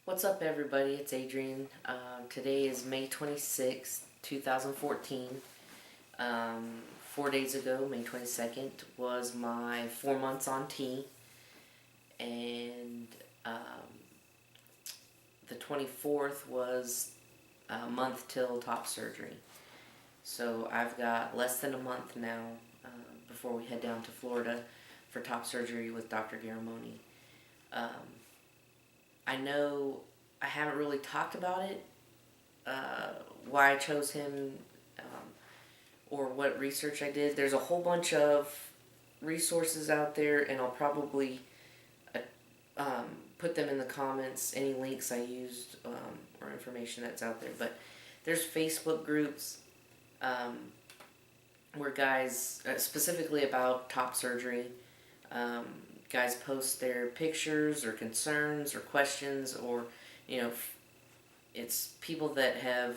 What's up, everybody? It's Adrian. Today is May 26th, 2014. 4 days ago, May 22nd, was my 4 months on T, and the 24th was a month till top surgery. So I've got less than a month now before we head down to Florida for top surgery with Dr. Garamoni. I know I haven't really talked about it, why I chose him, or what research I did. There's a whole bunch of resources out there, and I'll probably put them in the comments, any links I used, or information that's out there. But there's Facebook groups where guys, specifically about top surgery, guys post their pictures or concerns or questions, or it's people that have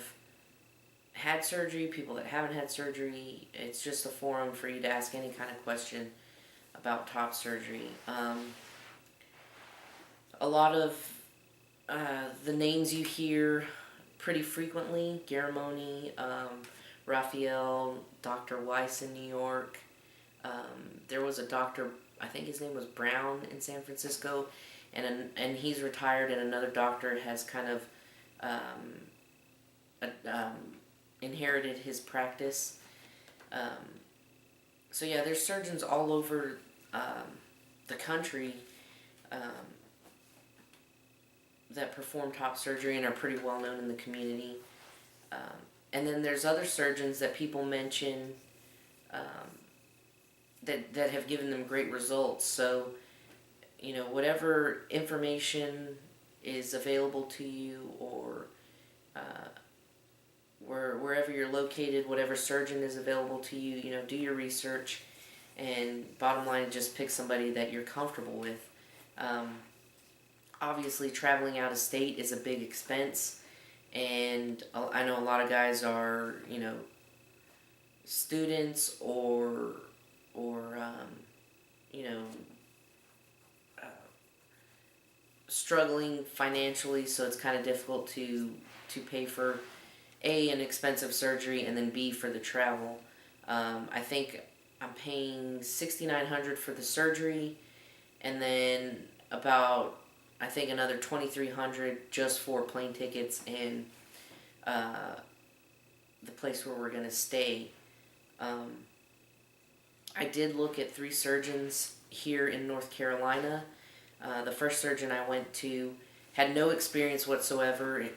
had surgery, people that haven't had surgery. It's just a forum for you to ask any kind of question about top surgery. A lot of the names you hear pretty frequently: Garamoni, Raphael, Dr. Weiss in New York. There was a doctor, I think his name was Brown, in San Francisco, and he's retired, and another doctor has kind of inherited his practice. So yeah, there's surgeons all over the country that perform top surgery and are pretty well known in the community. And then there's other surgeons that people mention that have given them great results. So, whatever information is available to you, or wherever you're located, whatever surgeon is available to you, do your research, and bottom line, just pick somebody that you're comfortable with. Obviously, traveling out of state is a big expense, and I know a lot of guys are, students or struggling financially, so it's kind of difficult to pay for A, an expensive surgery, and then B, for the travel. I think I'm paying $6,900 for the surgery, and then about, I think, another $2,300 just for plane tickets and the place where we're going to stay. I did look at 3 surgeons here in North Carolina. The first surgeon I went to had no experience whatsoever.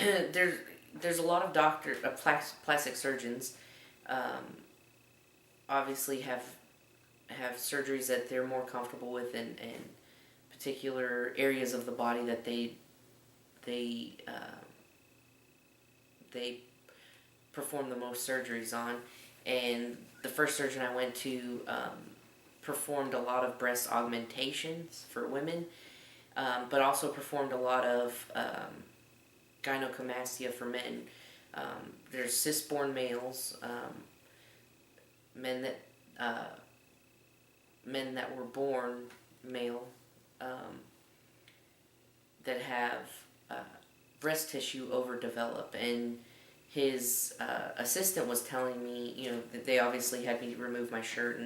There's a lot of plastic surgeons. Obviously have surgeries that they're more comfortable with, and particular areas of the body that they perform the most surgeries on. And the first surgeon I went to performed a lot of breast augmentations for women, but also performed a lot of gynecomastia for men. There's cis-born males, men that were born male, that have breast tissue overdeveloped, and his assistant was telling me, that they obviously had me remove my shirt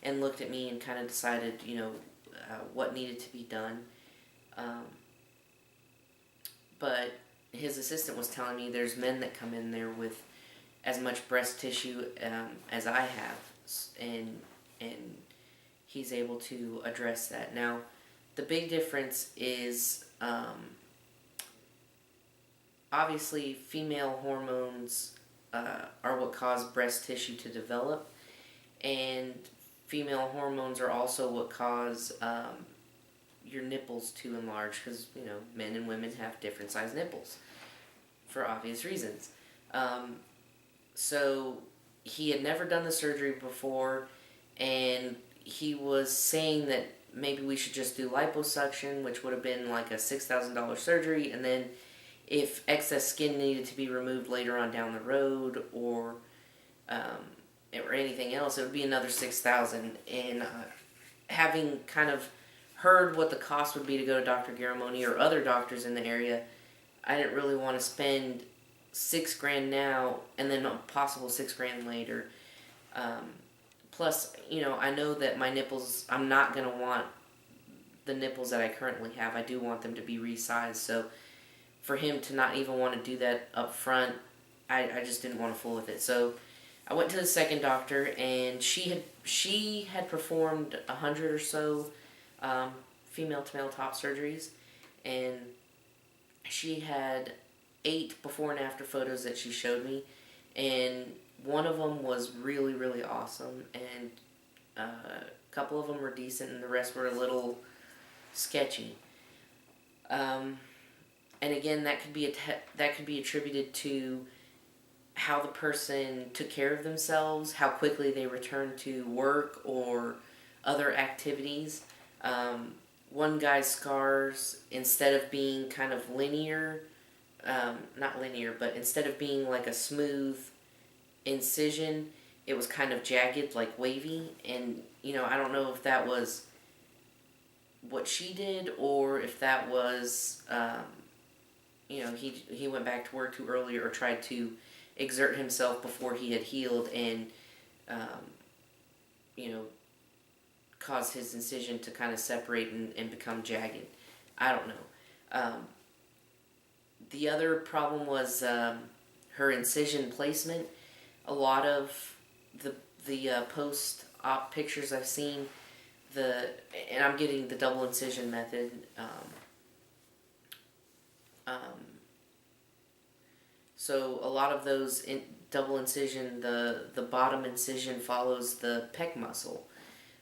and looked at me and kind of decided, what needed to be done. But his assistant was telling me there's men that come in there with as much breast tissue as I have, and he's able to address that. Now, the big difference is, obviously, female hormones are what cause breast tissue to develop, and female hormones are also what cause your nipples to enlarge, because, men and women have different size nipples for obvious reasons. So he had never done the surgery before, and he was saying that maybe we should just do liposuction, which would have been like a $6,000 surgery, and then if excess skin needed to be removed later on down the road, or anything else, it would be another $6,000. And having kind of heard what the cost would be to go to Dr. Garamoni or other doctors in the area, I didn't really want to spend $6,000 now and then a possible $6,000 later. Plus, I know that my nipples, I'm not going to want the nipples that I currently have. I do want them to be resized. So for him to not even want to do that up front, I just didn't want to fool with it. So I went to the second doctor, and she had performed 100 or so female to male top surgeries, and she had 8 before and after photos that she showed me, and one of them was really, really awesome, and a couple of them were decent, and the rest were a little sketchy. And again, that could be attributed to how the person took care of themselves, how quickly they returned to work or other activities. One guy's scars, instead of being kind of linear, not linear, but instead of being like a smooth incision, it was kind of jagged, like wavy. And, I don't know if that was what she did or if that was, he went back to work too early or tried to exert himself before he had healed and, caused his incision to kind of separate and become jagged. I don't know. The other problem was her incision placement. A lot of the post-op pictures I've seen, and I'm getting the double incision method. So a lot of those double incision, the bottom incision follows the pec muscle.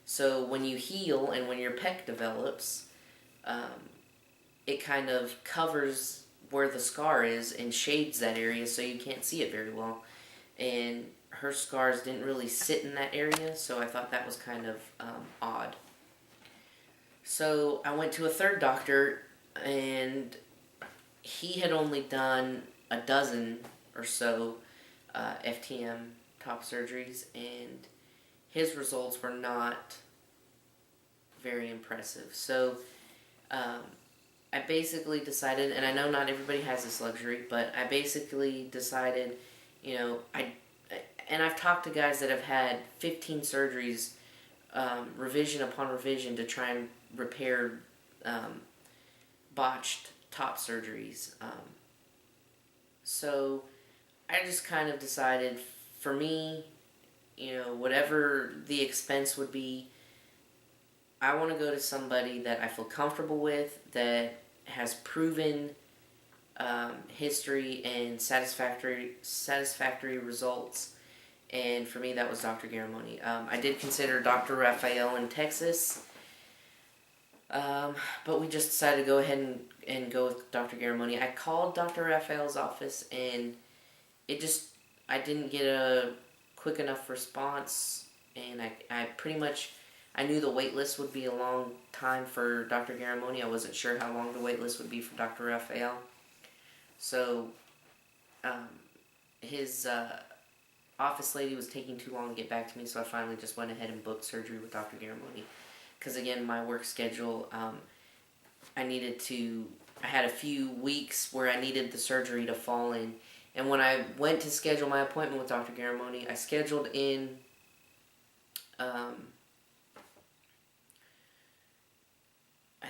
So when you heal and when your pec develops, it kind of covers where the scar is and shades that area so you can't see it very well. And her scars didn't really sit in that area, so I thought that was kind of odd. So I went to a third doctor, and he had only done a dozen or so FTM top surgeries, and his results were not very impressive. So I basically decided, and I know not everybody has this luxury, but I basically decided, and I've talked to guys that have had 15 surgeries, revision upon revision, to try and repair botched top surgeries. So I just kind of decided, for me, whatever the expense would be, I want to go to somebody that I feel comfortable with, that has proven history and satisfactory results. And for me, that was Dr. Garamoni. I did consider Dr. Raphael in Texas, but we just decided to go ahead and go with Dr. Garamoni. I called Dr. Raphael's office, and I didn't get a quick enough response, and I knew the wait list would be a long time for Dr. Garamoni. I wasn't sure how long the wait list would be for Dr. Raphael. So, his office lady was taking too long to get back to me, so I finally just went ahead and booked surgery with Dr. Garamoni. Because again, my work schedule, I had a few weeks where I needed the surgery to fall in. And when I went to schedule my appointment with Dr. Garamoni, I scheduled in, I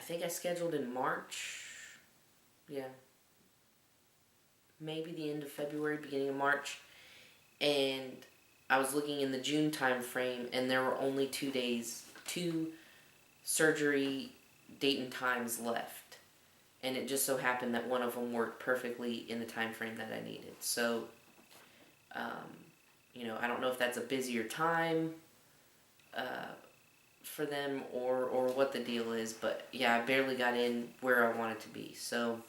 think I scheduled in March. Yeah. Maybe the end of February, beginning of March. And I was looking in the June time frame, and there were only 2 surgery date and times left. And it just so happened that one of them worked perfectly in the time frame that I needed. So, I don't know if that's a busier time for them or what the deal is, but yeah, I barely got in where I wanted to be. So,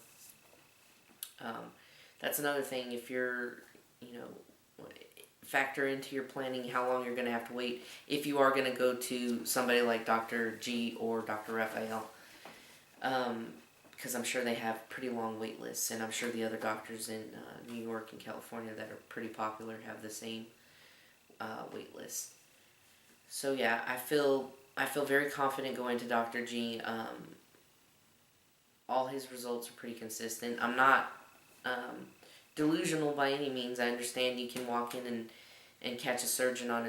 that's another thing. If you're, factor into your planning how long you're going to have to wait if you are going to go to somebody like Dr. G or Dr. Raphael. Because I'm sure they have pretty long wait lists, and I'm sure the other doctors in New York and California that are pretty popular have the same wait list. So yeah, I feel I feel very confident going to Dr. G. All his results are pretty consistent. I'm not delusional by any means. I understand you can walk in and catch a surgeon on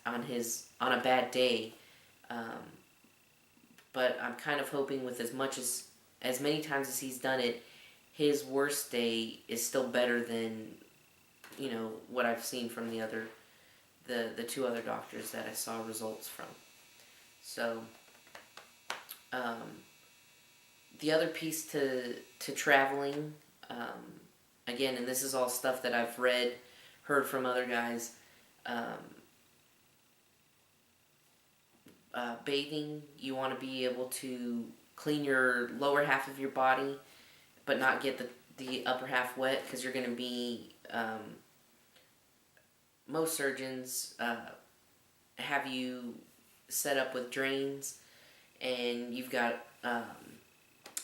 on a bad day, um, but I'm kind of hoping with as many times as he's done it, his worst day is still better than what I've seen from the two other doctors that I saw results from. So the other piece to traveling, again, and this is all stuff that I've heard from other guys. Bathing, you want to be able to clean your lower half of your body, but not get the upper half wet, because you're going to be, most surgeons have you set up with drains, and you've got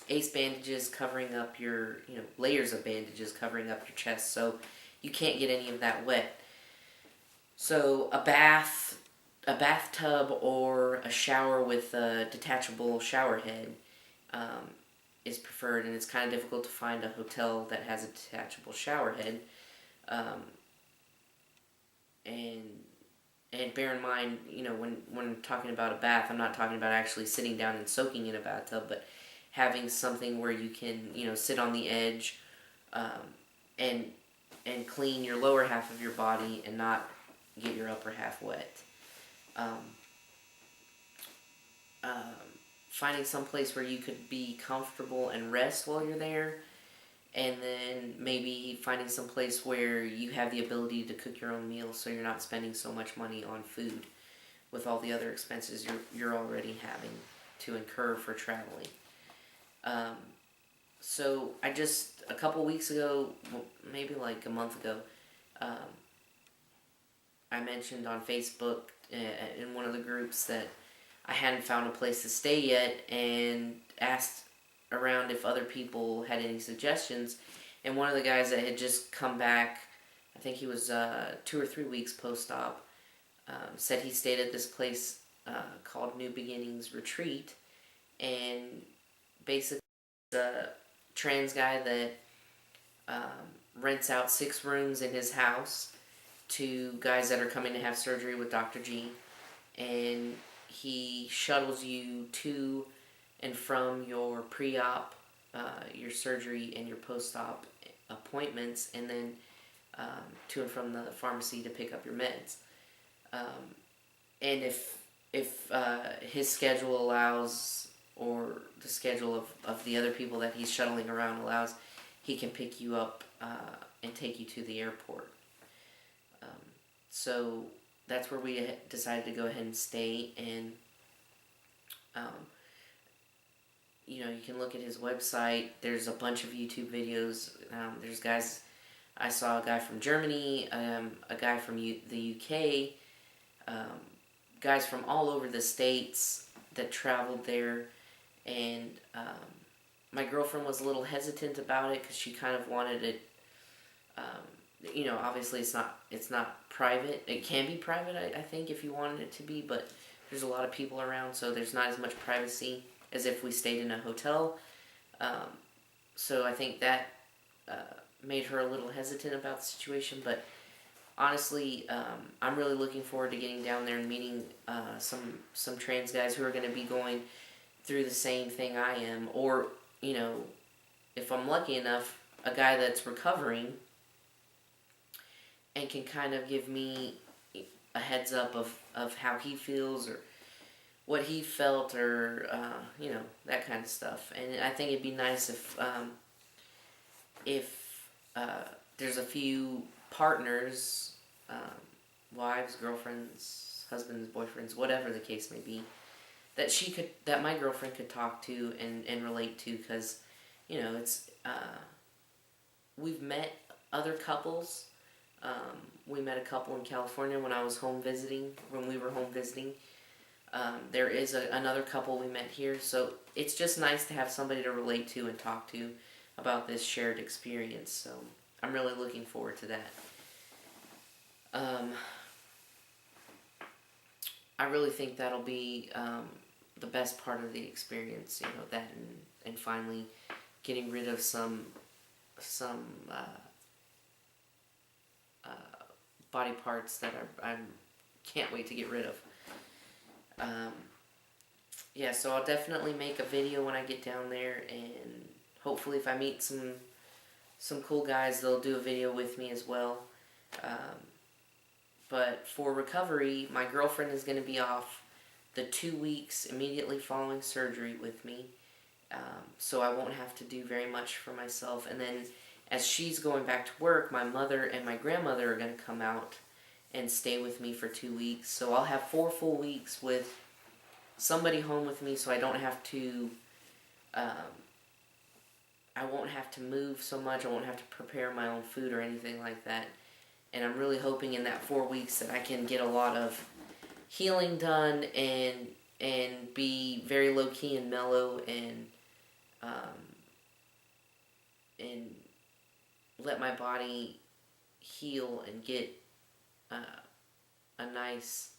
ace bandages covering up layers of bandages covering up your chest, so you can't get any of that wet. So a bathtub or a shower with a detachable shower head is preferred, and it's kind of difficult to find a hotel that has a detachable shower head. And bear in mind, when talking about a bath, I'm not talking about actually sitting down and soaking in a bathtub, but having something where you can, sit on the edge, and clean your lower half of your body and not get your upper half wet. Finding some place where you could be comfortable and rest while you're there, and then maybe finding some place where you have the ability to cook your own meals, so you're not spending so much money on food with all the other expenses you're already having to incur for traveling. So I just, a couple weeks ago, maybe like a month ago, I mentioned on Facebook in one of the groups that I hadn't found a place to stay yet, and asked around if other people had any suggestions. And one of the guys that had just come back, I think he was 2 or 3 weeks post-op, said he stayed at this place called New Beginnings Retreat, and basically a trans guy that rents out 6 rooms in his house to guys that are coming to have surgery with Dr. G, and he shuttles you to and from your pre-op, your surgery, and your post-op appointments, and then to and from the pharmacy to pick up your meds. And if his schedule allows, or the schedule of the other people that he's shuttling around allows, he can pick you up and take you to the airport. So that's where we decided to go ahead and stay, and you can look at his website. There's a bunch of YouTube videos. There's guys, I saw a guy from Germany, a guy from the UK, guys from all over the States that traveled there, and my girlfriend was a little hesitant about it because she kind of wanted it, obviously it's not private. It can be private, I think, if you wanted it to be, but there's a lot of people around, so there's not as much privacy as if we stayed in a hotel. So I think that made her a little hesitant about the situation, but honestly, I'm really looking forward to getting down there and meeting some trans guys who are going to be going through the same thing I am, or, if I'm lucky enough, a guy that's recovering and can kind of give me a heads up of how he feels, or what he felt, or that kind of stuff. And I think it'd be nice if there's a few partners, wives, girlfriends, husbands, boyfriends, whatever the case may be, that my girlfriend could talk to and relate to, because it's we've met other couples. We met a couple in California when we were home visiting. There is another couple we met here, so it's just nice to have somebody to relate to and talk to about this shared experience. So I'm really looking forward to that. I really think that'll be the best part of the experience. You know, that and finally getting rid of some body parts that I can't wait to get rid of. Yeah, so I'll definitely make a video when I get down there, and hopefully if I meet some cool guys, they'll do a video with me as well. But for recovery, my girlfriend is going to be off the 2 weeks immediately following surgery with me. So I won't have to do very much for myself. And then as she's going back to work, my mother and my grandmother are going to come out and stay with me for 2 weeks. So I'll have 4 full weeks with somebody home with me, so I don't have to, I won't have to move so much. I won't have to prepare my own food or anything like that. And I'm really hoping in that 4 weeks that I can get a lot of healing done and be very low key and mellow and let my body heal and get a nice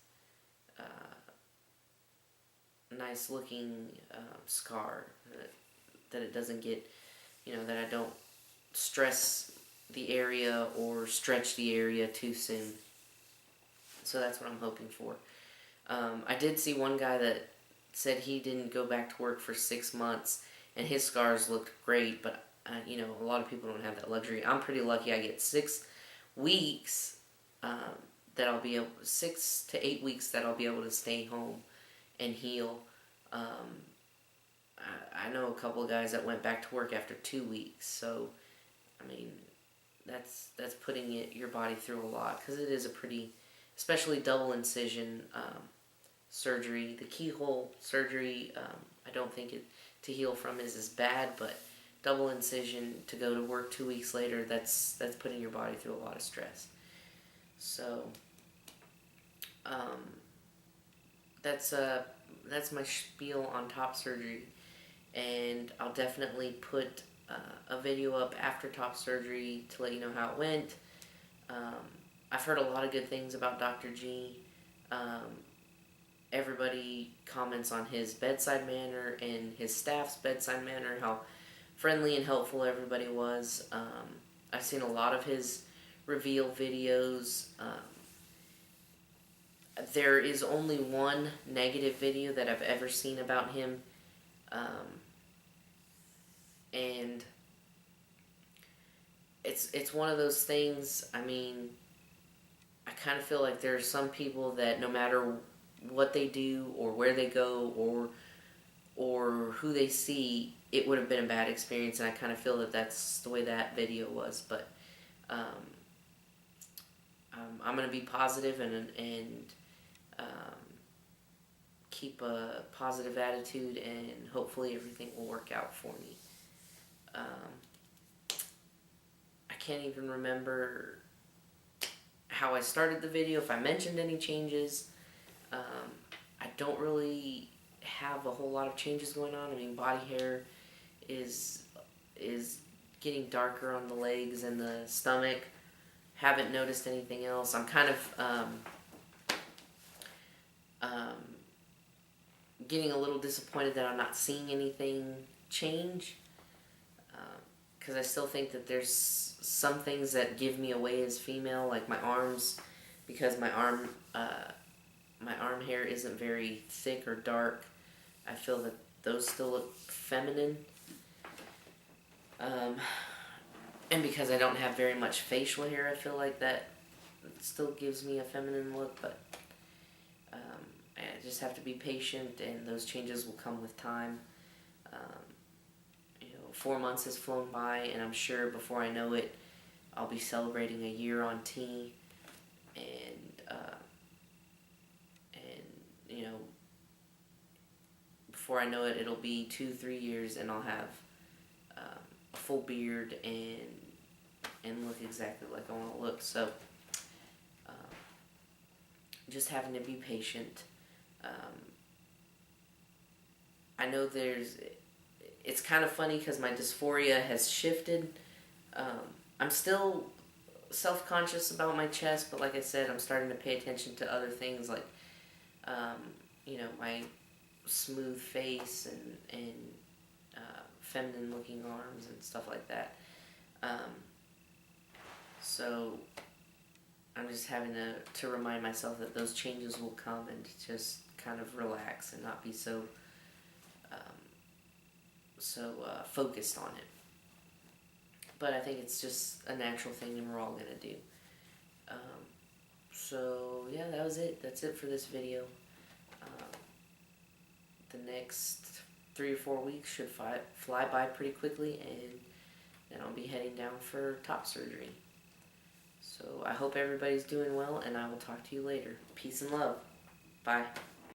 looking scar, that it doesn't get, you know, that I don't stress the area or stretch the area too soon. So that's what I'm hoping for. I did see one guy that said he didn't go back to work for 6 months and his scars looked great, but you know, a lot of people don't have that luxury. I'm pretty lucky. I get 6 weeks that I'll be able, 6 to 8 weeks that I'll be able to stay home and heal. I know a couple of guys that went back to work after 2 weeks, so I mean, that's putting your body through a lot, because it is a pretty, especially double incision surgery. The keyhole surgery, I don't think it to heal from is as bad, but double incision to go to work 2 weeks later, that's putting your body through a lot of stress. So that's my spiel on top surgery, and I'll definitely put a video up after top surgery to let you know how it went. I've heard a lot of good things about Dr. G. Everybody comments on his bedside manner and his staff's bedside manner, how friendly and helpful everybody was. I've seen a lot of his reveal videos. There is only one negative video that I've ever seen about him, and it's one of those things. I mean, I kind of feel like there are some people that no matter what they do or where they go or who they see, it would have been a bad experience, and I kind of feel that that's the way that video was. But I'm going to be positive and keep a positive attitude, and hopefully everything will work out for me. I can't even remember how I started the video, if I mentioned any changes. I don't really have a whole lot of changes going on. I mean, body hair is getting darker on the legs and the stomach. Haven't noticed anything else. I'm kind of getting a little disappointed that I'm not seeing anything change, because I still think that there's some things that give me away as female, like my arms, because my arm hair isn't very thick or dark. I feel that those still look feminine, and because I don't have very much facial hair, I feel like that still gives me a feminine look. But I just have to be patient, and those changes will come with time. 4 months has flown by, and I'm sure before I know it, I'll be celebrating a year on T, and before I know it, it'll be 2-3 years, and I'll have a full beard and look exactly like I want to look. So just having to be patient. I know it's kind of funny because my dysphoria has shifted. I'm still self-conscious about my chest, but like I said, I'm starting to pay attention to other things, like um, you know, my smooth face and feminine looking arms and stuff like that. So I'm just having to remind myself that those changes will come, and to just kind of relax and not be um, focused on it. But I think it's just a natural thing, and we're all gonna do. Um, so yeah, that was it. That's it for this video. Um, the next 3 or 4 weeks should fly by pretty quickly, and then I'll be heading down for top surgery. So I hope everybody's doing well, and I will talk to you later. Peace and love. Bye.